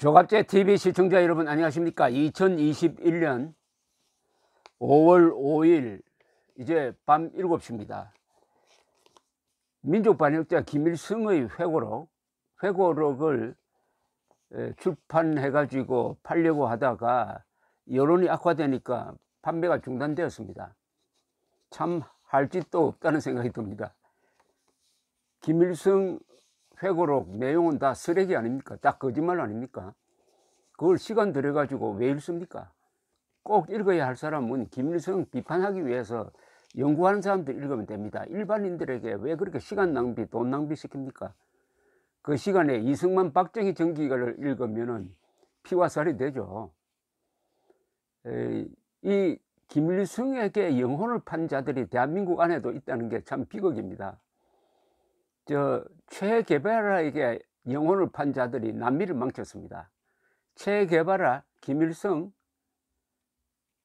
조갑제 TV 시청자 여러분 안녕하십니까. 2021년 5월 5일 이제 밤 7시입니다. 민족반역자 김일성의 회고록을 출판해 가지고 팔려고 하다가 여론이 악화되니까 판매가 중단되었습니다. 참 할 짓도 없다는 생각이 듭니다. 김일성 회고록 내용은 다 쓰레기 아닙니까? 다 거짓말 아닙니까? 그걸 시간 들여 가지고 왜 읽습니까? 꼭 읽어야 할 사람은 김일성 비판하기 위해서 연구하는 사람들 읽으면 됩니다. 일반인들에게 왜 그렇게 시간 낭비, 돈 낭비 시킵니까? 그 시간에 이승만, 박정희 전기를 읽으면은 피와 살이 되죠. 이 김일성에게 영혼을 판 자들이 대한민국 안에도 있다는 게 참 비극입니다. 체 게바라에게 영혼을 판 자들이 남미를 망쳤습니다. 체 게바라, 김일성,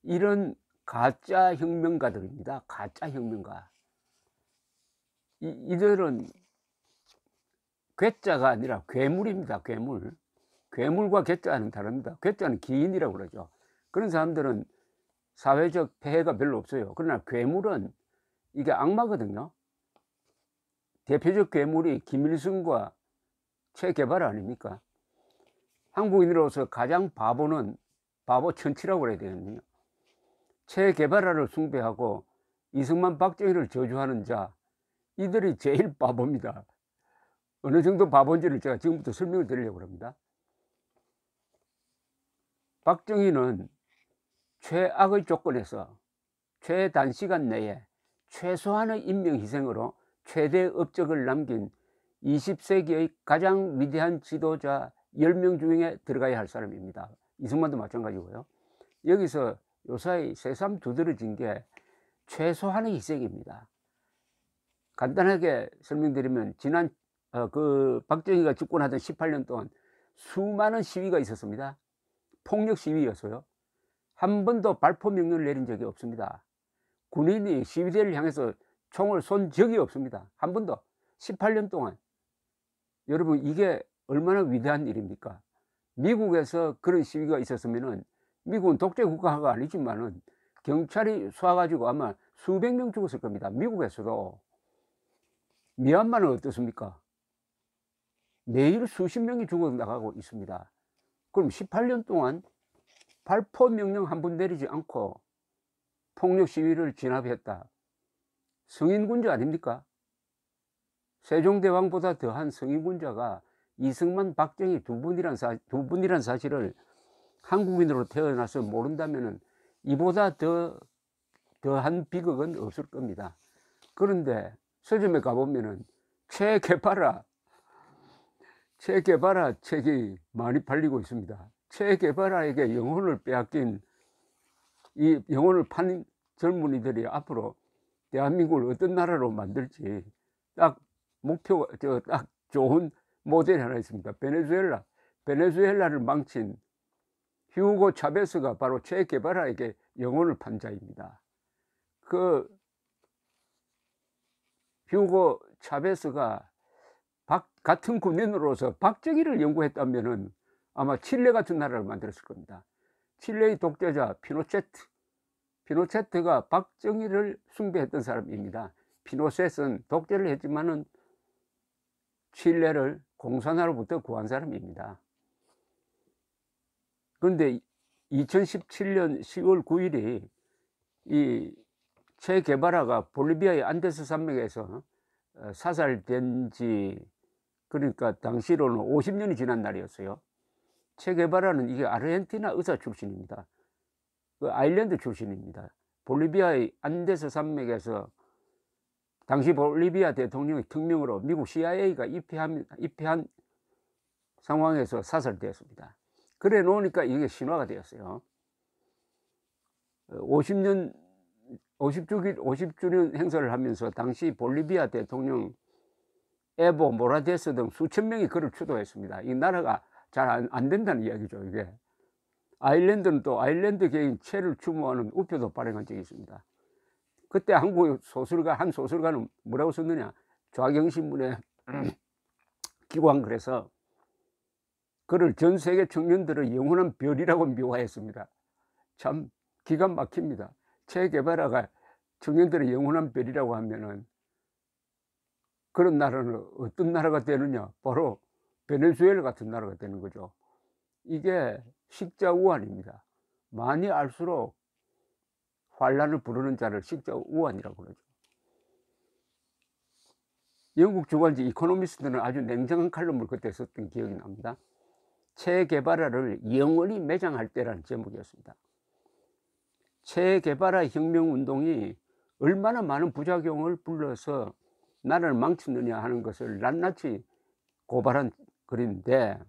이런 가짜 혁명가들입니다. 가짜 혁명가. 이들은 괴짜가 아니라 괴물입니다. 괴물. 괴물과 괴짜는 다릅니다. 괴짜는 기인이라고 그러죠. 그런 사람들은 사회적 폐해가 별로 없어요. 그러나 괴물은 이게 악마거든요. 대표적 괴물이 김일성과 체 게바라 아닙니까? 한국인으로서 가장 바보는 바보 천치라고 그래야 되거든요. 체 게바라를 숭배하고 이승만, 박정희를 저주하는 자, 이들이 제일 바보입니다. 어느 정도 바본지를 제가 지금부터 설명을 드리려고 합니다. 박정희는 최악의 조건에서 최단시간 내에 최소한의 인명희생으로 최대 업적을 남긴 20세기의 가장 위대한 지도자 10명 중에 들어가야 할 사람입니다. 이승만도 마찬가지고요. 여기서 요사이 새삼 두드러진 게 최소한의 희생입니다. 간단하게 설명드리면 지난 박정희가 집권하던 18년 동안 수많은 시위가 있었습니다. 폭력 시위였어요. 한 번도 발포 명령을 내린 적이 없습니다. 군인이 시위대를 향해서 총을 쏜 적이 없습니다. 한 번도. 18년 동안. 여러분, 이게 얼마나 위대한 일입니까? 미국에서 그런 시위가 있었으면은, 미국은 독재 국가가 아니지만은 경찰이 쏴가지고 아마 수백 명 죽었을 겁니다. 미국에서도. 미얀마는 어떻습니까? 매일 수십 명이 죽어나가고 있습니다. 그럼 18년 동안 발포 명령 한 번 내리지 않고 폭력 시위를 진압했다. 성인군자 아닙니까? 세종대왕보다 더한 성인군자가 이승만, 박정희 두 분이란 사실을 한국인으로 태어나서 모른다면은 이보다 더한 비극은 없을 겁니다. 그런데 서점에 가보면은 체 게바라 책이 많이 팔리고 있습니다. 체 게바라에게 영혼을 빼앗긴 이 영혼을 판 젊은이들이 앞으로 대한민국을 어떤 나라로 만들지 딱 목표가 딱 좋은 모델이 하나 있습니다. 베네수엘라를 망친 휴고 차베스가 바로 체 게바라에게 영혼을 판 자입니다. 그 휴고 차베스가 같은 군인으로서 박정희를 연구했다면은 아마 칠레 같은 나라를 만들었을 겁니다. 칠레의 독재자 피노체트가 박정희를 숭배했던 사람입니다. 피노셋은 독재를 했지만은 칠레를 공산화로부터 구한 사람입니다. 그런데 2017년 10월 9일이 이 체 게바라가 볼리비아의 안데스 산맥에서 사살된 지, 그러니까 당시로는 50년이 지난 날이었어요. 체 게바라는 이게 아르헨티나 의사 출신입니다. 그 아일랜드 출신입니다. 볼리비아의 안데스 산맥에서 당시 볼리비아 대통령의 특명으로 미국 CIA가 입회한 상황에서 사살되었습니다. 그래 놓으니까 이게 신화가 되었어요. 50주년 행사를 하면서 당시 볼리비아 대통령 에보 모라데스 등 수천 명이 그를 추도했습니다. 이 나라가 잘 안 된다는 이야기죠. 이게 아일랜드는 또 아일랜드 개인 체를 추모하는 우표도 발행한 적이 있습니다. 그때 한국 한 소설가는 뭐라고 썼느냐, 좌경신문에 기고한 글에서 그를 전 세계 청년들의 영원한 별이라고 묘화했습니다. 참 기가 막힙니다. 체게바라가 청년들의 영원한 별이라고 하면은 그런 나라는 어떤 나라가 되느냐? 바로 베네수엘라 같은 나라가 되는 거죠. 이게 식자우환입니다. 많이 알수록 환란을 부르는 자를 식자우환이라고 그러죠. 영국 주간지 이코노미스트는 아주 냉정한 칼럼을 그때 썼던 기억이 납니다. 체게바라를 영원히 매장할 때라는 제목이었습니다. 체게바라 혁명운동이 얼마나 많은 부작용을 불러서 나라를 망쳤느냐 하는 것을 낱낱이 고발한 글인데,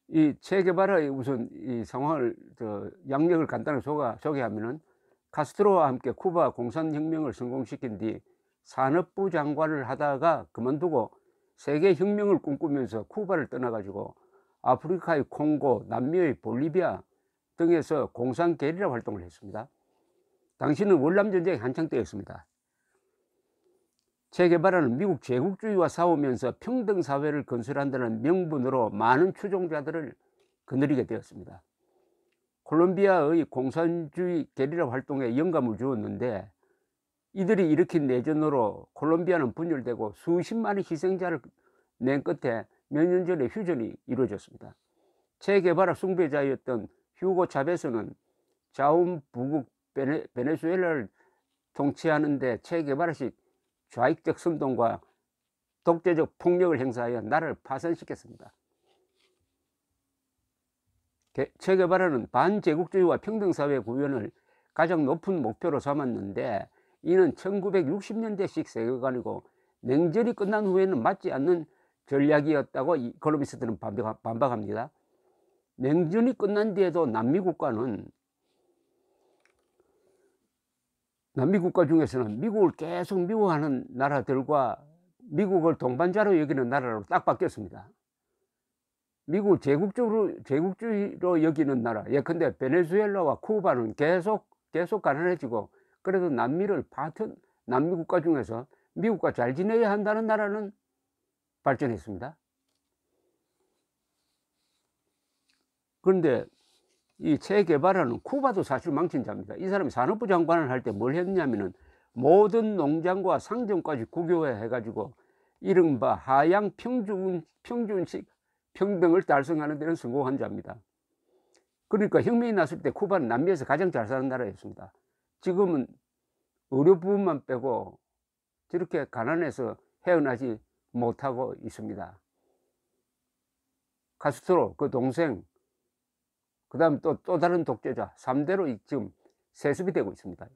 이 체게바라의 우선 이 상황을 양력을 간단히 소개하면은 카스트로와 함께 쿠바 공산혁명을 성공시킨 뒤 산업부 장관을 하다가 그만두고 세계 혁명을 꿈꾸면서 쿠바를 떠나가지고 아프리카의 콩고, 남미의 볼리비아 등에서 공산 게리라 활동을 했습니다. 당시는 월남전쟁이 한창 때였습니다. 체게바라는 미국 제국주의와 싸우면서 평등사회를 건설한다는 명분으로 많은 추종자들을 거느리게 되었습니다. 콜롬비아의 공산주의 게리라 활동에 영감을 주었는데, 이들이 일으킨 내전으로 콜롬비아는 분열되고 수십만의 희생자를 낸 끝에 몇 년 전에 휴전이 이루어졌습니다. 체게바라 숭배자였던 휴고 차베스는 자원부국 베네수엘라를 통치하는데 체게바라식 좌익적 선동과 독재적 폭력을 행사하여 나라를 파산시켰습니다. 체게바라는 반제국주의와 평등사회 구현을 가장 높은 목표로 삼았는데, 이는 1960년대식 세계관이고 냉전이 끝난 후에는 맞지 않는 전략이었다고 이코노미스트는 반박합니다. 냉전이 끝난 뒤에도 남미 국가 중에서는 미국을 계속 미워하는 나라들과 미국을 동반자로 여기는 나라로 딱 바뀌었습니다. 미국을 제국주의로 여기는 나라, 예컨대 베네수엘라와 쿠바는 계속 가난해지고, 그래도 남미 국가 중에서 미국과 잘 지내야 한다는 나라는 발전했습니다. 그런데 이 체게바라는 쿠바도 사실 망친 자입니다. 이 사람이 산업부 장관을 할 때 뭘 했냐면은 모든 농장과 상점까지 국유화해 가지고 이른바 하향 평준식 평등을 달성하는 데는 성공한 자입니다. 그러니까 혁명이 났을 때 쿠바는 남미에서 가장 잘 사는 나라였습니다. 지금은 의료 부분만 빼고 저렇게 가난해서 헤어나지 못하고 있습니다. 카스트로 그 동생, 그 다음 또 다른 독재자 3대로 지금 세습이 되고 있습니다.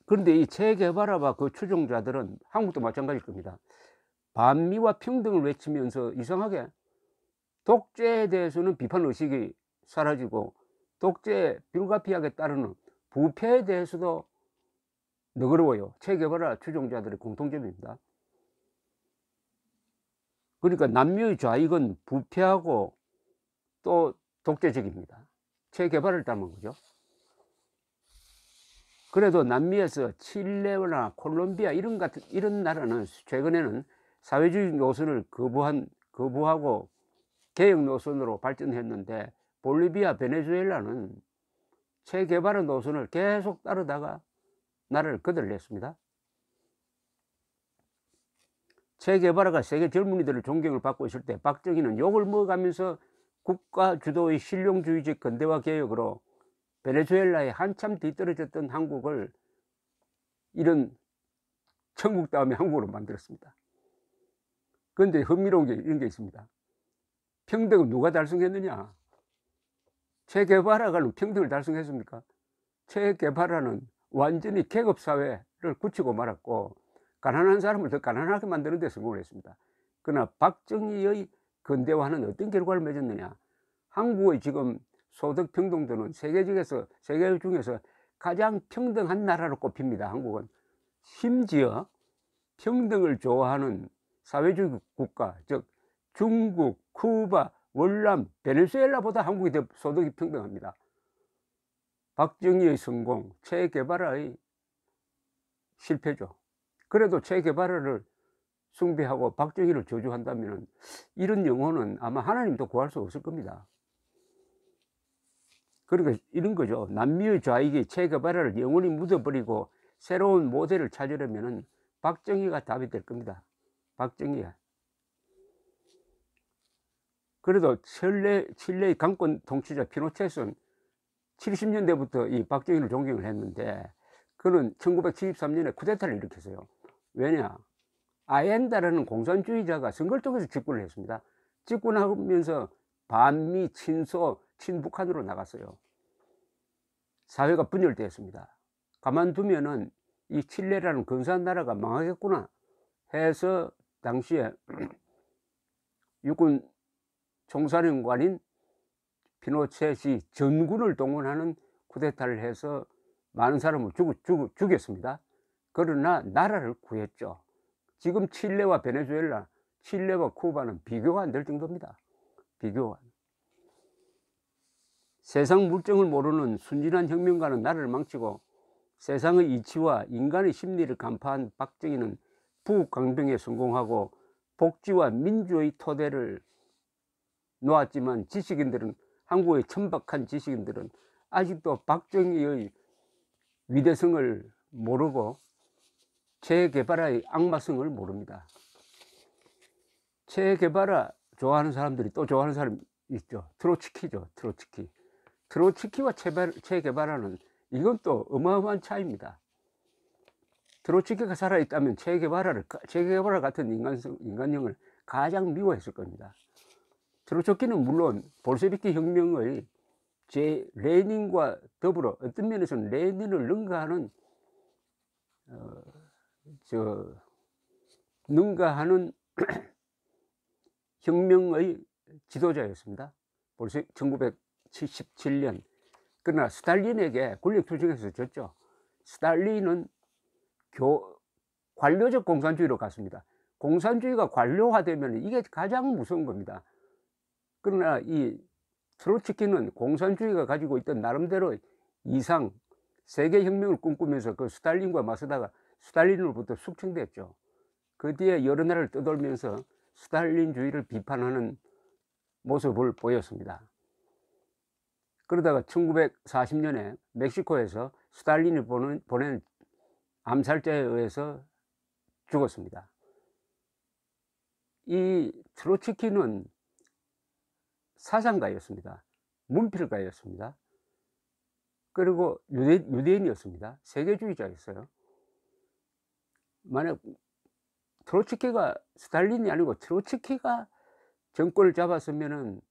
그런데 이 체게바라와 그 추종자들은 한국도 마찬가지일 겁니다. 반미와 평등을 외치면서 이상하게 독재에 대해서는 비판 의식이 사라지고, 독재에 불가피하게 따르는 부패에 대해서도 너그러워요. 체게바라 추종자들의 공통점입니다. 그러니까 남미의 좌익은 부패하고 또 독재적입니다. 체게바라를 닮은 거죠. 그래도 남미에서 칠레나 콜롬비아 이런 나라는 최근에는 사회주의 노선을 거부하고 개혁 노선으로 발전했는데, 볼리비아, 베네수엘라는 체게바라 노선을 계속 따르다가 나라를 거들냈습니다. 체게바라가 세계 젊은이들의 존경을 받고 있을 때 박정희는 욕을 먹어가면서 국가 주도의 실용주의적 근대화 개혁으로 베네수엘라에 한참 뒤떨어졌던 한국을 이런 천국 다음에 한국으로 만들었습니다. 그런데 흥미로운 게 이런 게 있습니다. 평등을 누가 달성했느냐? 체게바라가 평등을 달성했습니까? 체게바라는 완전히 계급사회를 굳히고 말았고, 가난한 사람을 더 가난하게 만드는 데 성공을 했습니다. 그러나 박정희의 근대화는 어떤 결과를 맺었느냐? 한국의 지금 소득 평등도는 세계 중에서 가장 평등한 나라로 꼽힙니다. 한국은 심지어 평등을 좋아하는 사회주의 국가, 즉 중국, 쿠바, 월남, 베네수엘라보다 한국이 더 소득이 평등합니다. 박정희의 성공, 체게바라의 실패죠. 그래도 체게바라를 숭배하고 박정희를 저주한다면 이런 영혼은 아마 하나님도 구할 수 없을 겁니다. 그러니까 이런 거죠. 남미의 좌익이 체게바라를 영원히 묻어버리고 새로운 모델을 찾으려면 박정희가 답이 될 겁니다. 박정희야. 그래도 칠레의 강권 통치자 피노체스는 70년대부터 이 박정희를 존경을 했는데 그는 1973년에 쿠데타를 일으켰어요. 왜냐? 아엔다라는 공산주의자가 선거를 통해서 집권을 했습니다. 집권하면서 반미, 친소, 친북한으로 나갔어요. 사회가 분열되었습니다. 가만두면은 이 칠레라는 근사한 나라가 망하겠구나 해서 당시에 육군 총사령관인 피노쳇이 전군을 동원하는 쿠데타를 해서 많은 사람을 죽였습니다. 그러나 나라를 구했죠. 지금 칠레와 베네수엘라, 칠레와 쿠바는 비교가 안 될 정도입니다. 비교가. 세상 물정을 모르는 순진한 혁명가는 나라를 망치고 세상의 이치와 인간의 심리를 간파한 박정희는 부강병에 성공하고 복지와 민주의 토대를 놓았지만 지식인들은, 한국의 천박한 지식인들은 아직도 박정희의 위대성을 모르고 체게바라의 악마성을 모릅니다. 체게바라 좋아하는 사람들이 또 좋아하는 사람이 있죠. 트로츠키죠. 트로츠키와 체게바라는 이건 또 어마어마한 차이입니다. 트로츠키가 살아있다면 체게바라 같은 인간형을 가장 미워했을 겁니다. 트로츠키는 물론 볼셰비키 혁명의 레닌과 더불어 어떤 면에서는 레닌을 능가하는 혁명의 지도자였습니다. 1977년. 그러나 스탈린에게 권력 투쟁에서 졌죠. 스탈린은 관료적 공산주의로 갔습니다. 공산주의가 관료화되면 이게 가장 무서운 겁니다. 그러나 이 트로츠키는 공산주의가 가지고 있던 나름대로 이상 세계혁명을 꿈꾸면서 그 스탈린과 맞서다가 스탈린으로부터 숙청됐죠. 그 뒤에 여러 나라를 떠돌면서 스탈린주의를 비판하는 모습을 보였습니다. 그러다가 1940년에 멕시코에서 스탈린이 보낸 암살자에 의해서 죽었습니다. 이 트로츠키는 사상가였습니다. 문필가였습니다. 그리고 유대인이었습니다. 세계주의자였어요. 만약 트로츠키가, 스탈린이 아니고 트로츠키가 정권을 잡았으면은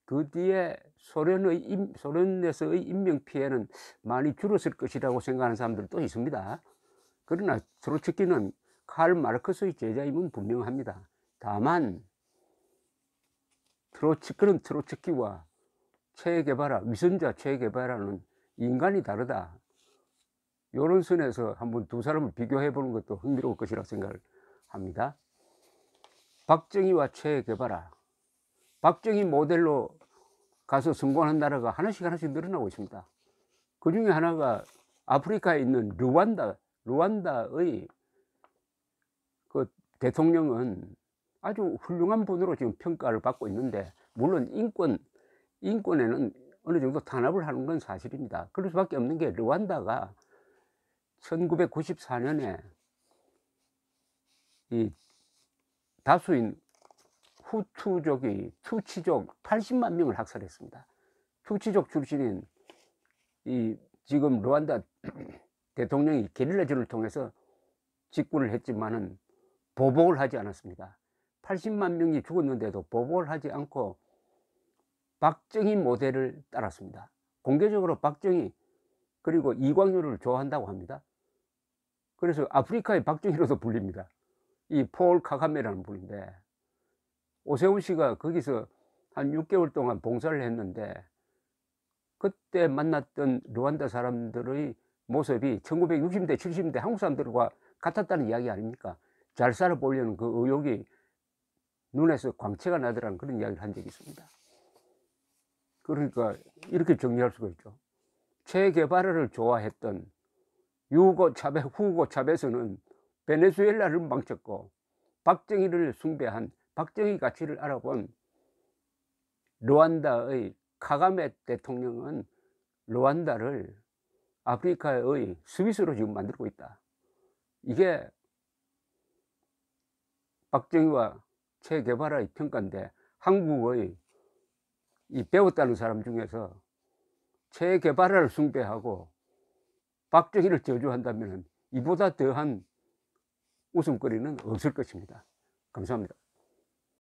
그 뒤에 소련에서의 인명피해는 많이 줄었을 것이라고 생각하는 사람들도 있습니다. 그러나 트로츠키는 칼 마르크스의 제자임은 분명합니다. 다만 트로츠키와 위선자 체게바라는 인간이 다르다. 이런 선에서 한번 두 사람을 비교해 보는 것도 흥미로울 것이라고 생각을 합니다. 박정희와 체게바라. 박정희 모델로 가서 성공한 나라가 하나씩 늘어나고 있습니다. 그 중에 하나가 아프리카에 있는 루안다의 그 대통령은 아주 훌륭한 분으로 지금 평가를 받고 있는데, 물론 인권에는 어느 정도 탄압을 하는 건 사실입니다. 그럴 수밖에 없는 게 루안다가 1994년에 이 다수인 투치족 80만 명을 학살했습니다. 투치족 출신인 이 지금 루안다 대통령이 게릴라전을 통해서 집권을 했지만은 보복을 하지 않았습니다. 80만 명이 죽었는데도 보복을 하지 않고 박정희 모델을 따랐습니다. 공개적으로 박정희 그리고 이광효를 좋아한다고 합니다. 그래서 아프리카의 박정희로도 불립니다. 이 폴 카가메라는 분인데, 오세훈 씨가 거기서 한 6개월 동안 봉사를 했는데 그때 만났던 루안다 사람들의 모습이 1960년대 70년대 한국 사람들과 같았다는 이야기 아닙니까? 잘 살아보려는 그 의욕이 눈에서 광채가 나더라는 그런 이야기를 한 적이 있습니다. 그러니까 이렇게 정리할 수가 있죠. 체게바라를 좋아했던 후고 차베스는 베네수엘라를 망쳤고, 박정희를 숭배한, 박정희 가치를 알아본 르완다의 카가메 대통령은 르완다를 아프리카의 스위스로 지금 만들고 있다. 이게 박정희와 체게바라의 평가인데, 한국의 이 배웠다는 사람 중에서 체게바라를 숭배하고 박정희를 저주한다면 이보다 더한 웃음거리는 없을 것입니다. 감사합니다.